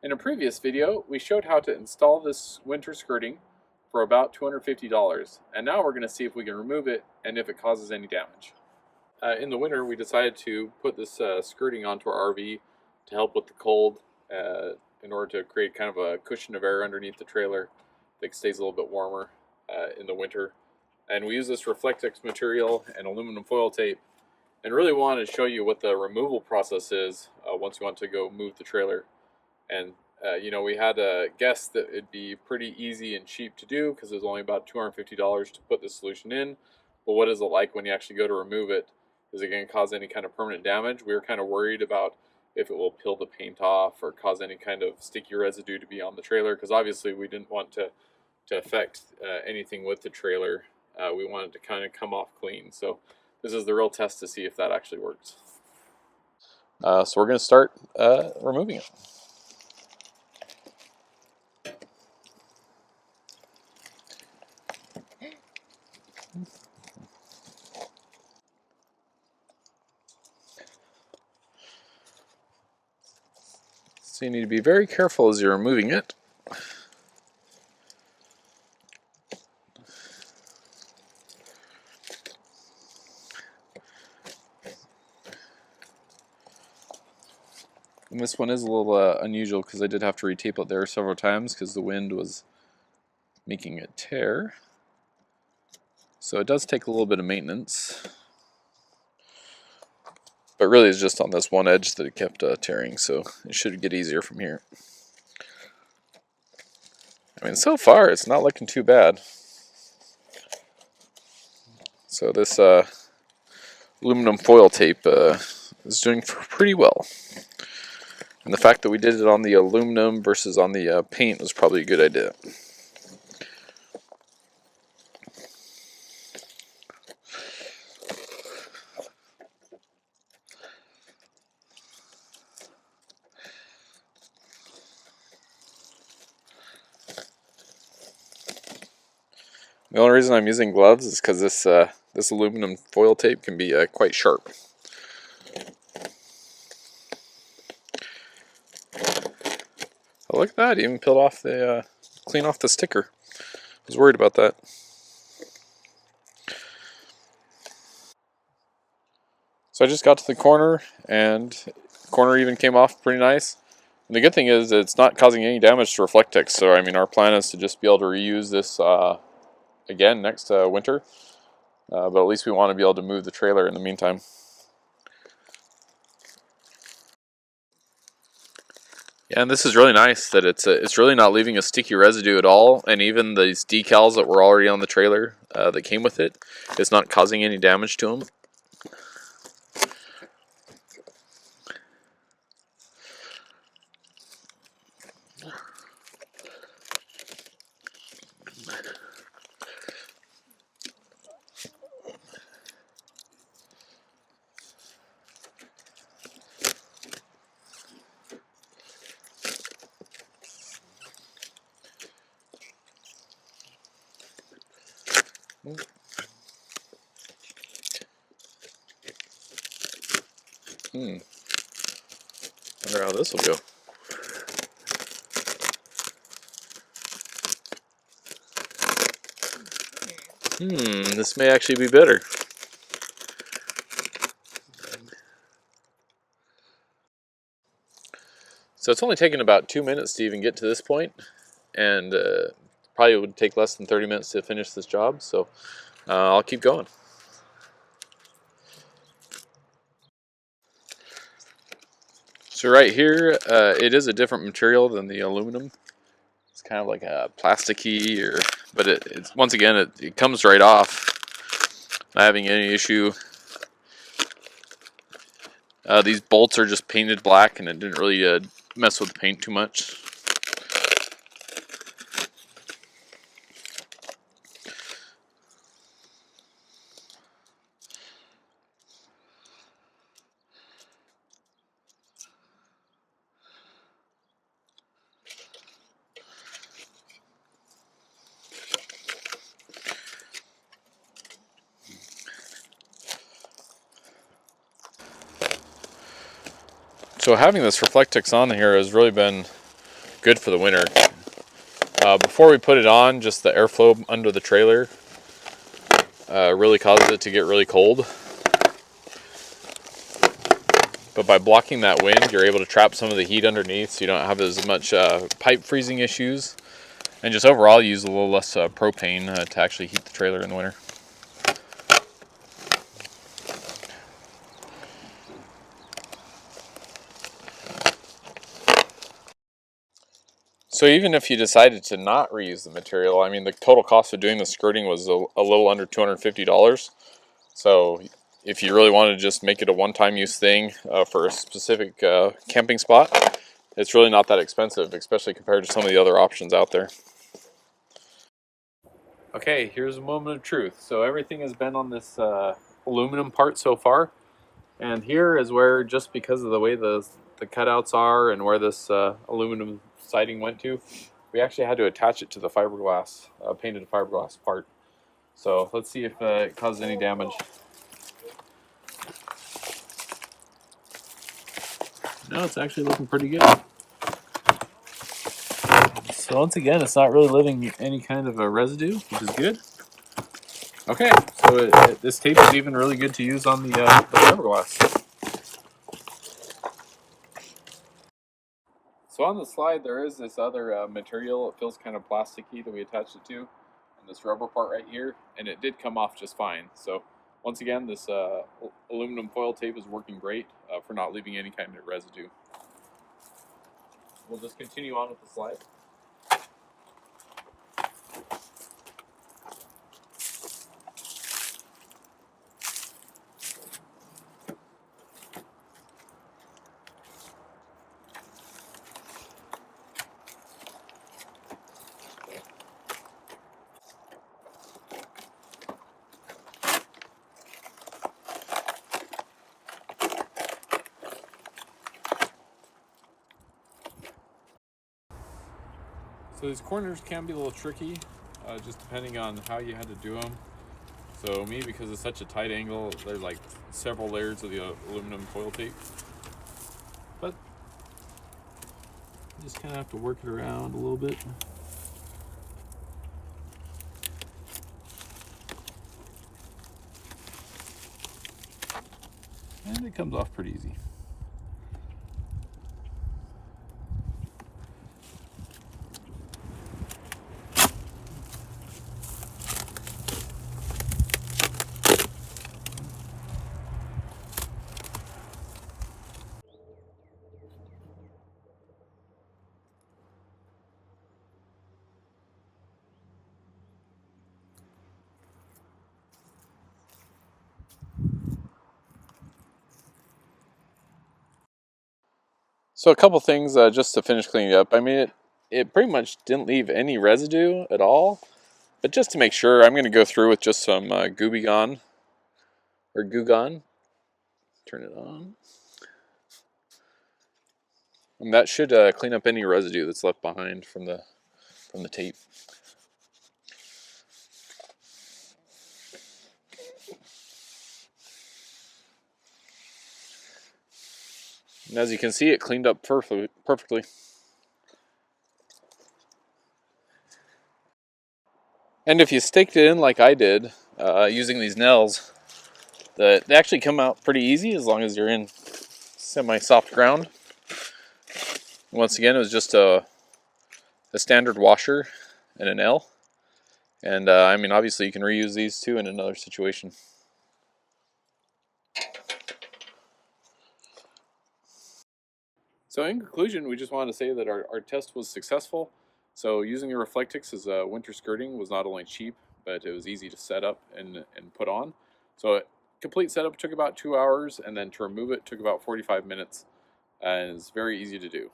In a previous video, we showed how to install this winter skirting for about $250, and now we're going to see if we can remove it and if it causes any damage. In the winter, we decided to put this skirting onto our RV to help with the cold in order to create kind of a cushion of air underneath the trailer that stays a little bit warmer in the winter. And we use this Reflectix material and aluminum foil tape, and really wanted to show you what the removal process is once you want to go move the trailer. And you know, we had guessed that it'd be pretty easy and cheap to do because it was only about $250 to put this solution in. But what is it like when you actually go to remove it? Is it going to cause any kind of permanent damage? We were kind of worried about if it will peel the paint off or cause any kind of sticky residue to be on the trailer, because obviously we didn't want to affect anything with the trailer. We wanted to kind of come off clean. So this is the real test to see if that actually works. So we're going to start removing it. So you need to be very careful as you're removing it. And this one is a little unusual because I did have to retape it there several times because the wind was making it tear. So it does take a little bit of maintenance. But really it's just on this one edge that it kept tearing, so it should get easier from here. I mean, so far it's not looking too bad. So this aluminum foil tape is doing pretty well. And the fact that we did it on the aluminum versus on the paint was probably a good idea. The only reason I'm using gloves is because this aluminum foil tape can be quite sharp. Oh, look at that! It even peeled off the clean off the sticker. I was worried about that. So I just got to the corner, and the corner even came off pretty nice. And the good thing is it's not causing any damage to Reflectix. So I mean, our plan is to just be able to reuse this again next winter. But at least we want to be able to move the trailer in the meantime. Yeah, and this is really nice that it's really not leaving a sticky residue at all, and even these decals that were already on the trailer that came with it, it's not causing any damage to them. Wonder how this will go. This may actually be better. So it's only taken about 2 minutes to even get to this point, and probably would take less than 30 minutes to finish this job, so I'll keep going. So right here, it is a different material than the aluminum. It's kind of like a plasticky, but it's once again it comes right off. Not having any issue. These bolts are just painted black, and it didn't really mess with the paint too much. So having this Reflectix on here has really been good for the winter. Before we put it on, just the airflow under the trailer really causes it to get really cold. But by blocking that wind, you're able to trap some of the heat underneath, so you don't have as much pipe freezing issues, and just overall use a little less propane to actually heat the trailer in the winter. So even if you decided to not reuse the material, I mean, the total cost of doing the skirting was a little under $250. So if you really want to just make it a one-time use thing for a specific camping spot, it's really not that expensive, especially compared to some of the other options out there. Okay, here's a moment of truth. So everything has been on this aluminum part so far, and here is where, just because of the way the cutouts are and where this aluminum siding went to, we actually had to attach it to the fiberglass, painted fiberglass part. So let's see if it causes any damage. No, it's actually looking pretty good. So once again, it's not really leaving any kind of a residue, which is good. Okay, so this tape is even really good to use on the fiberglass. So on the slide, there is this other material. It feels kind of plasticky that we attached it to, and this rubber part right here, and it did come off just fine. So once again, this aluminum foil tape is working great for not leaving any kind of residue. We'll just continue on with the slide. So these corners can be a little tricky, just depending on how you had to do them. So me, because it's such a tight angle, there's like several layers of the aluminum foil tape. But you just kind of have to work it around a little bit. And it comes off pretty easy. So a couple things just to finish cleaning up. I mean, it pretty much didn't leave any residue at all. But just to make sure, I'm going to go through with just some Goo Gone. Turn it on. And that should clean up any residue that's left behind from the tape. And as you can see, it cleaned up perfectly. And if you staked it in like I did, using these nails, they actually come out pretty easy as long as you're in semi-soft ground. Once again, it was just a standard washer and a nail. And I mean, obviously you can reuse these too in another situation. So in conclusion, we just wanted to say that our test was successful. So using a Reflectix as a winter skirting was not only cheap, but it was easy to set up and put on. So complete setup took about 2 hours, and then to remove it took about 45 minutes, and it's very easy to do.